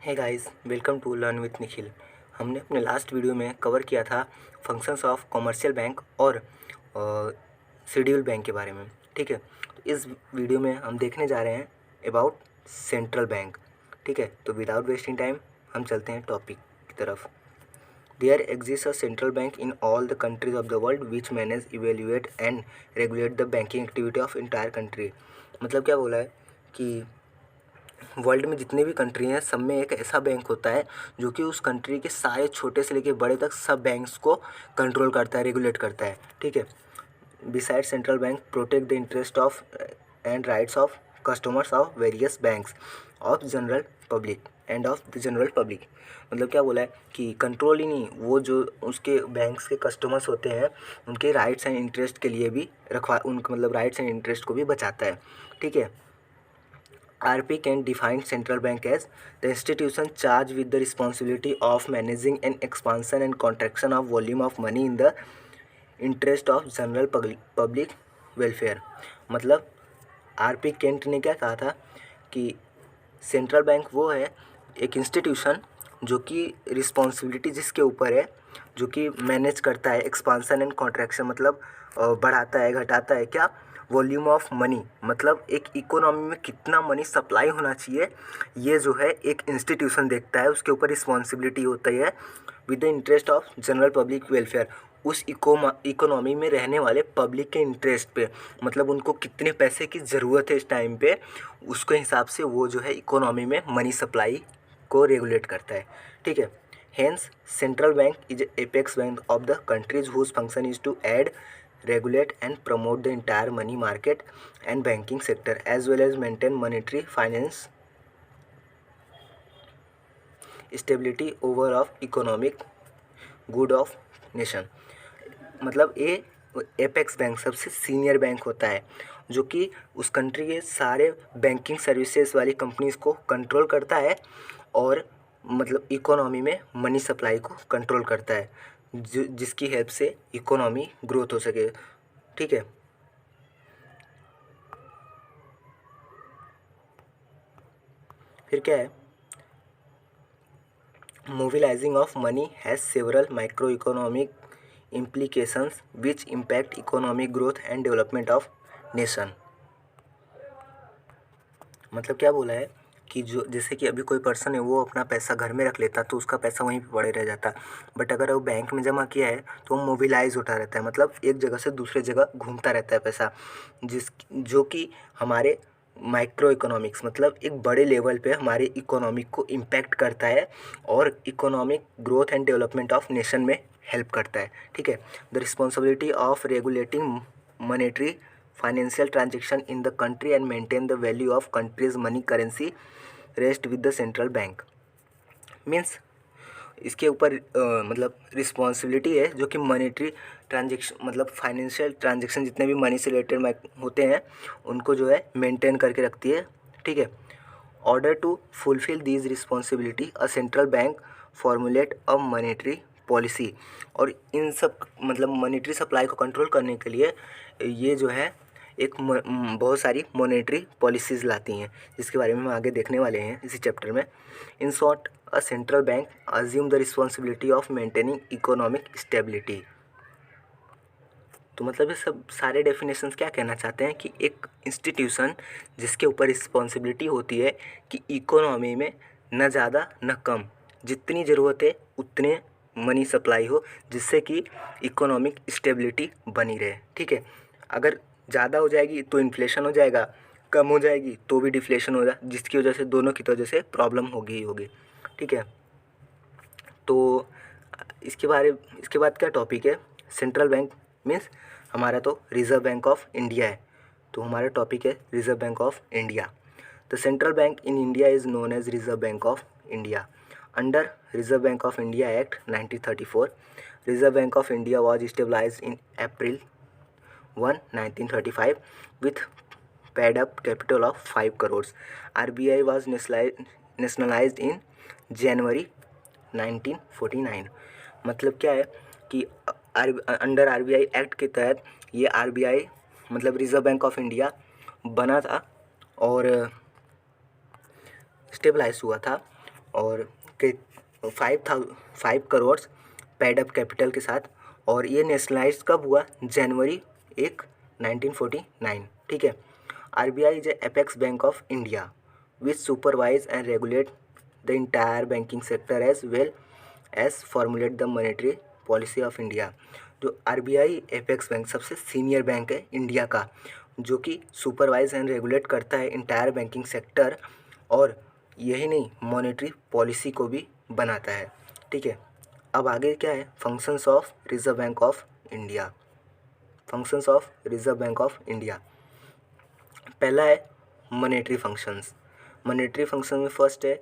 Hey guys, welcome to learn with Nikhil. हमने अपने last video में कवर किया था फंक्शंस ऑफ कमर्शियल बैंक और शेड्यूल बैंक के बारे में। ठीक है, तो इस वीडियो में हम देखने जा रहे हैं अबाउट सेंट्रल बैंक। ठीक है, तो विदाउट वेस्टिंग टाइम हम चलते हैं टॉपिक की तरफ। There exist a central bank in all the countries of the world which manage, evaluate and regulate the banking activity of entire country. मतलब क्या बोला है कि वर्ल्ड में जितने भी कंट्री हैं सब में एक ऐसा बैंक होता है जो कि उस कंट्री के सारे छोटे से लेके बड़े तक सब बैंक्स को कंट्रोल करता है, रेगुलेट करता है। ठीक है, beside central bank protect the interest of and rights of customers of various banks of general public end of the general public. मतलब क्या बोला है कि कंट्रोल ही नहीं, वो जो उसके बैंक्स के कस्टमर्स होते हैं उनके राइट्स एंड इंटरेस्ट के लिए भी रखवा, उनका मतलब राइट्स एंड इंटरेस्ट को भी बचाता है। ठीक है, RP can define central bank as the institution charged with the responsibility of managing an expansion and contraction of volume of money in the interest of general public welfare। मतलब RP Kent ने क्या कहा था कि central bank वो है एक institution जो कि रिस्पॉन्सिबिलिटी जिसके ऊपर है, जो कि मैनेज करता है एक्सपांसन एंड कॉन्ट्रैक्शन, मतलब बढ़ाता है घटाता है क्या, वॉल्यूम ऑफ मनी, मतलब एक इकोनॉमी में कितना मनी सप्लाई होना चाहिए, ये जो है एक इंस्टीट्यूशन देखता है, उसके ऊपर रिस्पॉन्सिबिलिटी होती है with the interest of general public welfare. उस इकोनॉमी में रहने वाले पब्लिक के इंटरेस्ट पे, मतलब उनको कितने पैसे की ज़रूरत है इस टाइम पे, उसके हिसाब से वो जो है इकोनॉमी में मनी सप्लाई को रेगुलेट करता है। ठीक है, hence central bank is apex bank of the countries whose function is to aid, regulate and promote the entire money market and banking sector as well as maintain monetary finance stability over of economic good of nation। मतलब ये apex bank सबसे senior bank होता है जो कि उस country के सारे बैंकिंग सर्विसेज वाली कंपनीज को कंट्रोल करता है और मतलब इकोनॉमी में मनी सप्लाई को कंट्रोल करता है, जिसकी हेल्प से इकोनॉमी ग्रोथ हो सके। ठीक है, फिर क्या है, mobilizing of money has several microeconomic implications which impact economic growth and development of nation। मतलब क्या बोला है कि जो जैसे कि अभी कोई पर्सन है वो अपना पैसा घर में रख लेता तो उसका पैसा वहीं पे पड़े रह जाता, बट अगर वो बैंक में जमा किया है तो वो मोबिलाइज होता रहता है, मतलब एक जगह से दूसरे जगह घूमता रहता है पैसा, जिस जो कि हमारे माइक्रो इकोनॉमिक्स मतलब एक बड़े लेवल पे हमारे इकोनॉमिक को इम्पैक्ट करता है और economic growth and development of nation में हेल्प करता है। ठीक है, the responsibility of regulating monetary financial transaction in the country and maintain the value of countries money currency rest with the central bank. Means इसके ऊपर मतलब responsibility है जो कि मॉनेटरी ट्रांजेक्शन मतलब फाइनेंशियल ट्रांजेक्शन जितने भी मनी से रिलेटेड होते हैं उनको जो है मेंटेन करके रखती है। ठीक है, order to fulfil these responsibility a central bank formulate a monetary policy. और इन सब मतलब मॉनेटरी सप्लाई को कंट्रोल करने के लिए ये जो है एक बहुत सारी मॉनेटरी पॉलिसीज़ लाती हैं, जिसके बारे में हम आगे देखने वाले हैं इसी चैप्टर में। In short, a central bank assume the responsibility of maintaining economic stability. तो मतलब ये सब सारे डेफिनेशंस क्या कहना चाहते हैं कि एक इंस्टीट्यूशन जिसके ऊपर रिस्पॉन्सिबिलिटी होती है कि इकोनॉमी में न ज़्यादा न कम, जितनी ज़रूरत है उतने मनी सप्लाई हो, जिससे कि इकोनॉमिक स्टेबिलिटी बनी रहे। ठीक है, अगर ज़्यादा हो जाएगी तो इन्फ्लेशन हो जाएगा, कम हो जाएगी तो भी डिफ्लेशन हो जाए, जिसकी वजह से दोनों की वजह से प्रॉब्लम होगी ही होगी। ठीक है, तो इसके बाद क्या टॉपिक है, सेंट्रल बैंक मीन्स हमारा तो रिज़र्व बैंक ऑफ इंडिया है, तो हमारा टॉपिक है reserve bank of India. The central bank in India is known as reserve bank of India. Under reserve bank of India act 1934, reserve bank of India was stabilised in April 1, 1935 with paid up capital of 5 crores। RBI was nationalized in January 1949। मतलब क्या है कि under RBI act के तहत ये RBI मतलब reserve bank of India बना था और स्टेबलाइज हुआ था और के 5 करोड़ पेड अप कैपिटल के साथ। और ये नेशनलाइज कब हुआ? जनवरी 1949। ठीक है। RBI is apex bank of India which supervise and regulate the entire banking sector as well as formulate the monetary policy of India. जो आरबीआई एपेक्स बैंक सबसे सीनियर बैंक है इंडिया का, जो कि सुपरवाइज एंड रेगुलेट करता है entire banking sector, और यही नहीं मॉनेटरी पॉलिसी को भी बनाता है। ठीक है। अब आगे क्या है? Functions of reserve bank of India. Functions of reserve bank of India, पहला है मॉनेटरी फंक्शंस। मॉनेटरी फंक्शन में फर्स्ट है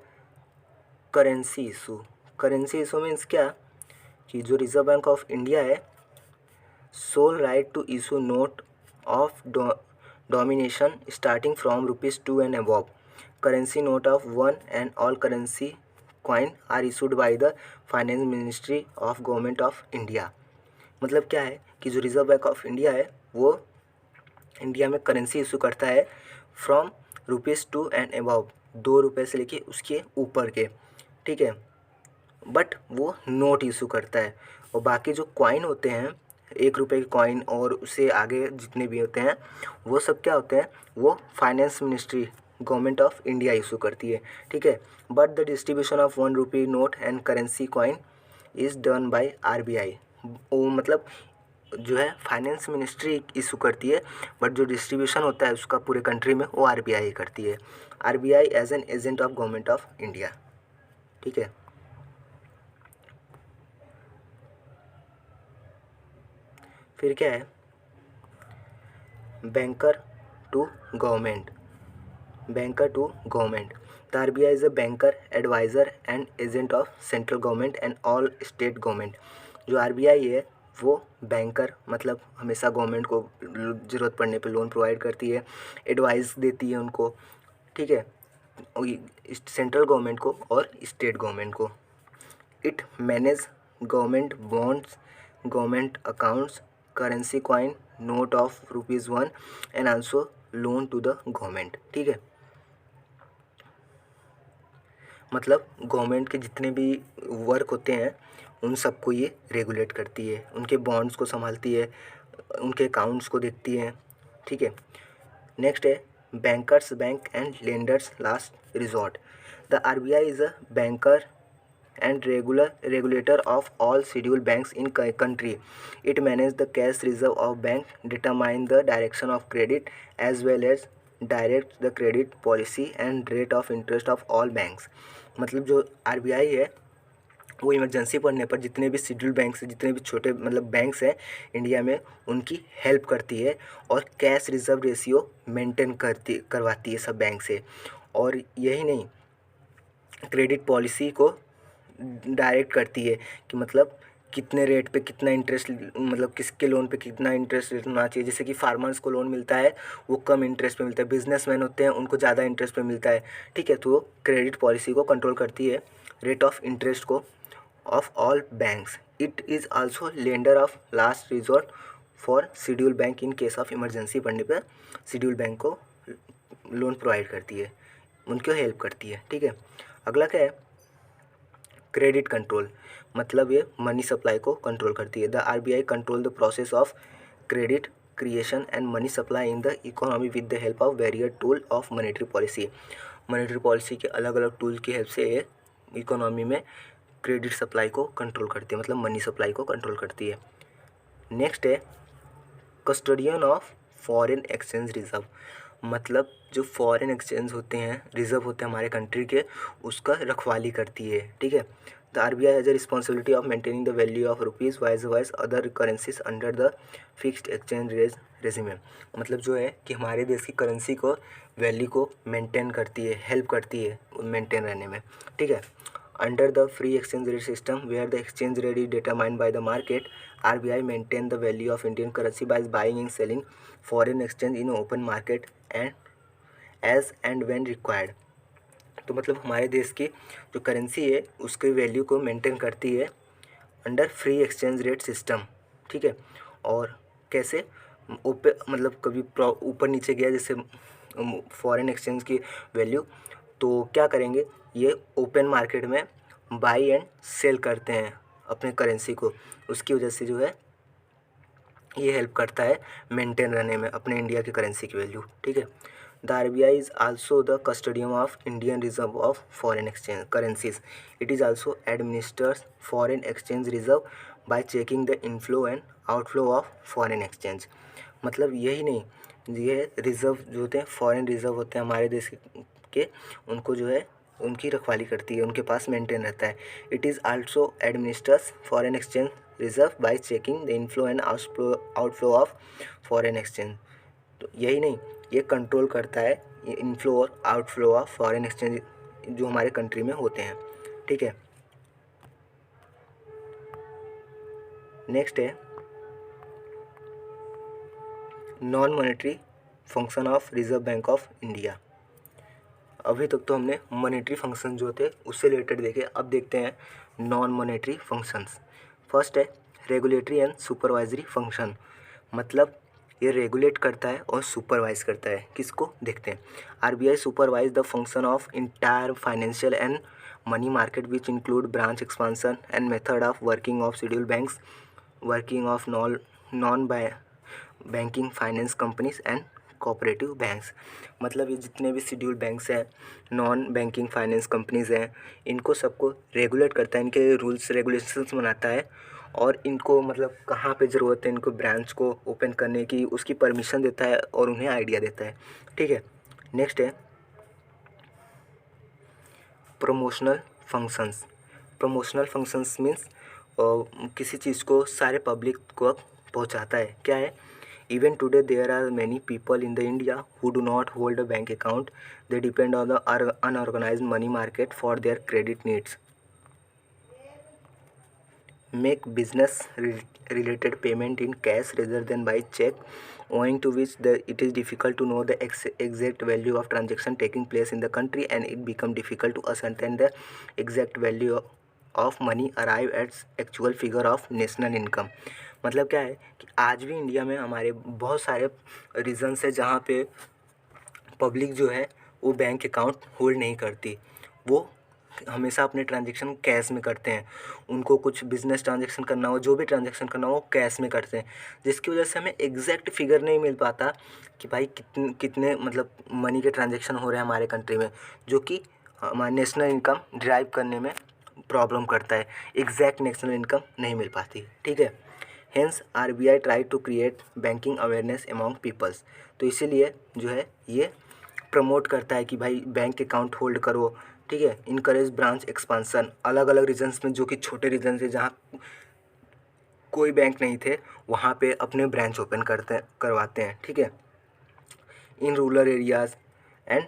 currency issue. Currency issue means क्या कि जो रिजर्व बैंक ऑफ इंडिया है sole right to issue note of domination starting from ₹2 and above. Currency note of 1 and all currency coin are issued by the finance ministry of government of India. मतलब क्या है कि जो reserve bank of India है वो India में currency issue करता है फ्रॉम ₹2 एंड अबव, ₹2 से लेके उसके ऊपर के। ठीक है। बट वो नोट इशू करता है, और बाकी जो कॉइन होते हैं ₹1 के कॉइन और उससे आगे जितने भी होते हैं वो सब क्या होते हैं? वो finance ministry government of India issue करती है। ठीक है। But the distribution of ₹1 note and currency coin is done by RBI. वो मतलब जो है फाइनेंस मिनिस्ट्री इशू करती है, बट जो डिस्ट्रीब्यूशन होता है उसका पूरे कंट्री में वो आरबीआई करती है। RBI as an agent of government of India. ठीक है। फिर क्या है? Banker to government. Banker to government, the RBI is a banker adviser and agent of central government and all state government. जो आरबीआई है वो बैंकर मतलब हमेशा गवर्नमेंट को ज़रूरत पड़ने पे लोन प्रोवाइड करती है, एडवाइस देती है उनको। ठीक है। सेंट्रल गवर्नमेंट को और स्टेट गवर्नमेंट को। It manage government bonds, government accounts, currency coin, note of ₹1 and also loan to the government. ठीक है। मतलब गवर्नमेंट के जितने भी वर्क होते हैं उन सबको ये रेगुलेट करती है, उनके बॉन्ड्स को संभालती है, उनके अकाउंट्स को देखती है। ठीक है। नेक्स्ट है bankers bank and lenders last resort. The RBI is a banker and regulator of all scheduled banks in country. It manages the cash reserve of bank, determine the direction of credit as well as direct the credit policy and rate of interest of all banks. मतलब जो RBI है वो emergency पड़ने पर जितने भी scheduled banks हैं, जितने भी छोटे मतलब बैंक्स हैं इंडिया में, उनकी हेल्प करती है और कैश रिजर्व रेशियो मेंटेन करवाती है सब बैंक से। और यही नहीं, क्रेडिट पॉलिसी को डायरेक्ट करती है कि मतलब कितने रेट पे कितना इंटरेस्ट, मतलब किसके लोन पे कितना इंटरेस्ट रेट होना चाहिए। जैसे कि फार्मर्स को लोन मिलता है वो कम इंटरेस्ट पे मिलता है, बिजनेसमैन होते हैं उनको ज़्यादा इंटरेस्ट पे मिलता है। ठीक है। तो वो क्रेडिट पॉलिसी को कंट्रोल करती है, रेट ऑफ इंटरेस्ट को of all banks. It is also lender of last resort for schedule bank in case of emergency पड़ने पर शेड्यूल बैंक को लोन प्रोवाइड करती है, उनको हेल्प करती है। ठीक है। अगला क्या है? क्रेडिट कंट्रोल, मतलब ये मनी सप्लाई को कंट्रोल करती है। The RBI control the process of credit creation and money supply in the economy with the help of various tool of monetary policy. Monetary policy के अलग अलग टूल की help से ये इकोनॉमी में क्रेडिट सप्लाई को कंट्रोल करती है, मतलब मनी सप्लाई को कंट्रोल करती है। नेक्स्ट है custodian of foreign exchange reserve, मतलब जो फॉरेन एक्सचेंज होते हैं, रिजर्व होते हैं हमारे कंट्री के, उसका रखवाली करती है। ठीक है। The RBI has a responsibility of maintaining the value of rupees wise other currencies under the fixed exchange rate regime. मतलब जो है कि हमारे देश की करेंसी को वैल्यू को मेंटेन करती है, हेल्प करती है मेंटेन रहने में। ठीक है। Under the free exchange rate system where the exchange rate is determined by the market, RBI maintain the value of Indian currency by buying and selling foreign exchange in open market and as and when required. तो मतलब हमारे देश की जो currency है उसकी value को maintain करती है under free exchange rate system. ठीक है। और कैसे? ऊपर मतलब कभी ऊपर नीचे गया जैसे फॉरेन एक्सचेंज की वैल्यू, तो क्या करेंगे ये ओपन मार्केट में बाई एंड सेल करते हैं अपने करेंसी को, उसकी वजह से जो है ये हेल्प करता है मेंटेन रहने में अपने इंडिया की करेंसी की वैल्यू। ठीक है। The RBI is also the custodian of Indian reserve of foreign exchange currencies. It is also administers foreign exchange reserve bye checking the inflow and outflow of foreign exchange. मतलब यही नहीं, ये reserve जो होते हैं, foreign reserve होते हैं हमारे देश के, उनको जो है उनकी रखवाली करती है, उनके पास मेंटेन रहता है। It is also administers foreign exchange reserve bye checking the inflow and outflow of foreign exchange. तो यही नहीं, ये कंट्रोल करता है ये इनफ्लो और आउटफ्लो ऑफ फॉरेन एक्सचेंज जो हमारे कंट्री में होते हैं। ठीक है। नेक्स्ट है non monetary function of reserve bank of India. अभी तक तो हमने मॉनेटरी फंक्शन जो थे उससे रिलेटेड देखे, अब देखते हैं नॉन मॉनेटरी फंक्शंस। फर्स्ट है रेगुलेटरी एंड सुपरवाइजरी फंक्शन। मतलब ये रेगुलेट करता है और सुपरवाइज करता है। किसको देखते हैं। RBI supervise the function of entire financial and money market which include branch expansion and method of working of schedule banks, working of non banking finance companies and cooperative banks. मतलब ये जितने भी schedule banks हैं, non banking finance companies हैं, इनको सबको regulate करता है, इनके रूल्स रेगुलेशंस बनाता है और इनको मतलब कहाँ पे ज़रूरत है इनको ब्रांच को ओपन करने की, उसकी परमिशन देता है और उन्हें आइडिया देता है। ठीक है। नेक्स्ट है promotional functions. Promotional functions means किसी चीज़ को सारे पब्लिक को पहुंचाता है। क्या है। Even today there are many people in the India who do not hold a bank account, they depend on the unorganised money market for their credit needs, make business related payment in cash rather than by check, owing to which it is difficult to know the exact value of transaction taking place in the country and it become difficult to ascertain the exact value of money arrive at actual figure of national income। मतलब क्या है कि आज भी India में हमारे बहुत सारे रीजन्स है जहाँ पे पब्लिक जो है वो बैंक अकाउंट होल्ड नहीं करती, वो हमेशा अपने ट्रांजेक्शन कैश में करते हैं। उनको कुछ बिजनेस ट्रांजेक्शन करना हो, जो भी ट्रांजेक्शन करना हो वो कैश में करते हैं, जिसकी वजह से हमें एग्जैक्ट फिगर नहीं मिल पाता कि भाई कितने कितने मतलब मनी के ट्रांजेक्शन हो रहे हैं हमारे कंट्री में, जो कि हमारे नेशनल इनकम ड्राइव करने में प्रॉब्लम करता है। एग्जैक्ट नेशनल इनकम नहीं मिल पाती। ठीक है। Hence RBI try to create banking awareness among peoples. तो इसीलिए जो है ये प्रमोट करता है कि भाई बैंक अकाउंट होल्ड करो। ठीक है। इनकरेज ब्रांच एक्सपांसन, अलग अलग रीजन्स में जो कि छोटे रीजन थे जहाँ कोई बैंक नहीं थे वहाँ पे अपने ब्रांच ओपन करवाते हैं। ठीक है। इन rural areas and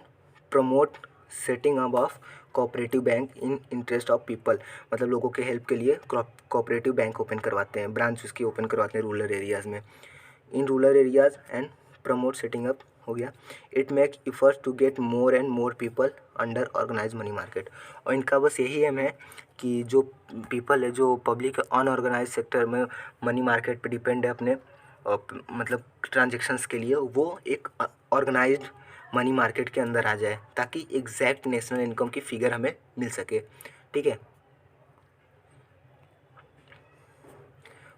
promote setting up of cooperative bank in interest of people. मतलब लोगों के हेल्प के लिए कोऑपरेटिव बैंक ओपन करवाते हैं, ब्रांच उसकी ओपन करवाते हैं रूरल एरियाज़ में। In rural areas and promote setting up हो गया। It make effort to get more and more people under organise money market. और इनका बस यही एम है कि जो पीपल है, जो पब्लिक अनऑर्गेनाइज सेक्टर में मनी मार्केट पे डिपेंड है अपने मतलब ट्रांजेक्शन्स के लिए, वो एक ऑर्गेनाइज्ड मनी मार्केट के अंदर आ जाए ताकि एग्जैक्ट नेशनल इनकम की फिगर हमें मिल सके। ठीक है।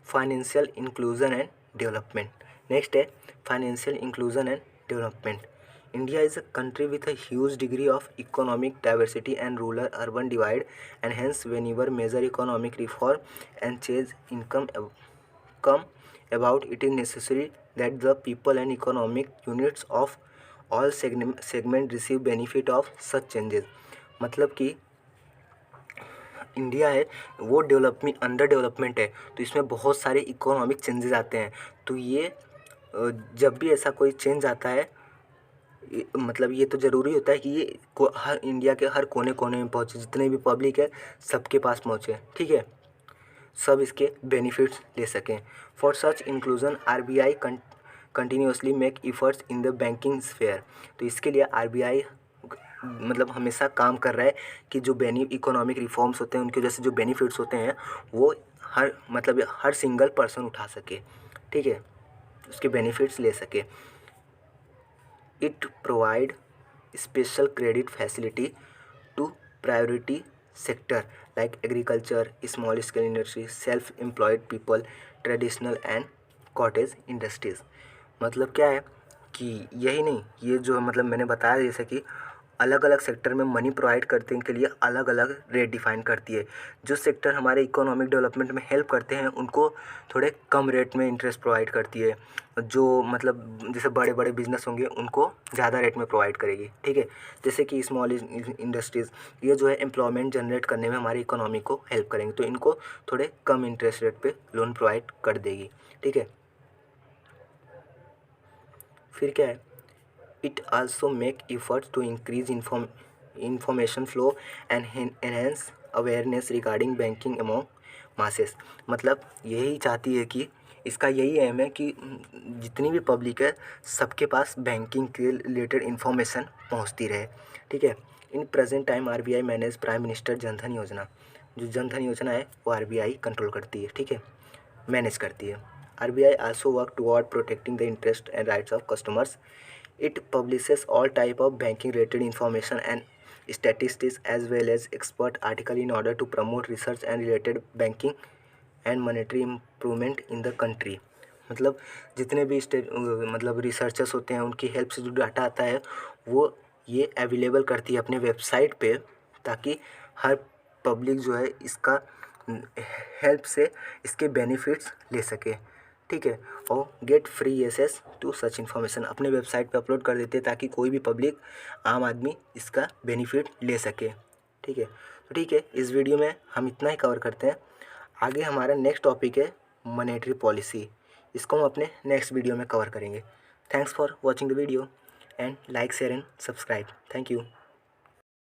Financial inclusion and development. Next है financial inclusion and development. India is a country with a huge degree of economic diversity and rural-urban divide, and hence whenever major economic reform and change come about, it is necessary that the people and economic units of all segment receive benefit of such changes। मतलब कि India है वो development under development है, तो इसमें बहुत सारे economic changes आते हैं। तो ये जब भी ऐसा कोई चेंज आता है, मतलब ये तो ज़रूरी होता है कि ये हर इंडिया के हर कोने कोने में पहुँचे, जितने भी पब्लिक है सबके पास पहुँचे। ठीक है। सब इसके बेनिफिट्स ले सकें। For such inclusion RBI continuously make efforts in the banking sphere. तो इसके लिए RBI मतलब हमेशा काम कर रहा है कि जो इकोनॉमिक रिफॉर्म्स होते हैं उनकी वजह से जो बेनिफिट्स होते हैं वो हर सिंगल पर्सन उठा सके। ठीक है, उसके बेनिफिट्स ले सके। It provide special credit facility to priority sector like agriculture, small scale industry, self employed people, traditional and cottage industries. मतलब क्या है कि यही नहीं, ये जो मतलब मैंने बताया जैसे कि अलग अलग सेक्टर में मनी प्रोवाइड करने के लिए अलग अलग रेट डिफाइन करती है। जो सेक्टर हमारे इकोनॉमिक डेवलपमेंट में हेल्प करते हैं उनको थोड़े कम रेट में इंटरेस्ट प्रोवाइड करती है। जो मतलब जैसे बड़े बड़े बिजनेस होंगे उनको ज़्यादा रेट में प्रोवाइड करेगी, ठीक है। जैसे कि स्मॉल इंडस्ट्रीज़, ये जो है एम्प्लॉयमेंट जनरेट करने में हमारी इकोनॉमी को हेल्प करेंगे, तो इनको थोड़े कम इंटरेस्ट रेट पे लोन प्रोवाइड कर देगी, ठीक है। फिर क्या है, it also make efforts to increase information flow and enhance awareness regarding banking among masses. मतलब यही चाहती है कि इसका यही एम है कि जितनी भी पब्लिक है सबके पास बैंकिंग के रिलेटेड इन्फॉर्मेशन पहुंचती रहे, ठीक है। In present time RBI manage prime minister Jan Dhan योजना। जो जनधन योजना है वो आरबीआई कंट्रोल करती है, ठीक है, मैनेज करती है। RBI also work toward protecting the interest and rights of customers. It publishes all type of banking related information and statistics as well as expert article in order to promote research and related banking and monetary improvement in the country। मतलब जितने भी मतलब researchers होते हैं उनकी help से जो data आता है वो ये अवेलेबल करती है अपने वेबसाइट पे, ताकि हर पब्लिक जो है इसका हेल्प से इसके बेनिफिट्स ले सके, ठीक है। और get free access to such information अपने वेबसाइट पे अपलोड कर देते हैं ताकि कोई भी पब्लिक, आम आदमी इसका बेनिफिट ले सके, ठीक है। तो ठीक है, इस वीडियो में हम इतना ही कवर करते हैं। आगे हमारा नेक्स्ट टॉपिक है मॉनेटरी पॉलिसी। इसको हम अपने नेक्स्ट वीडियो में कवर करेंगे। Thanks for watching the video and like share and subscribe. Thank you.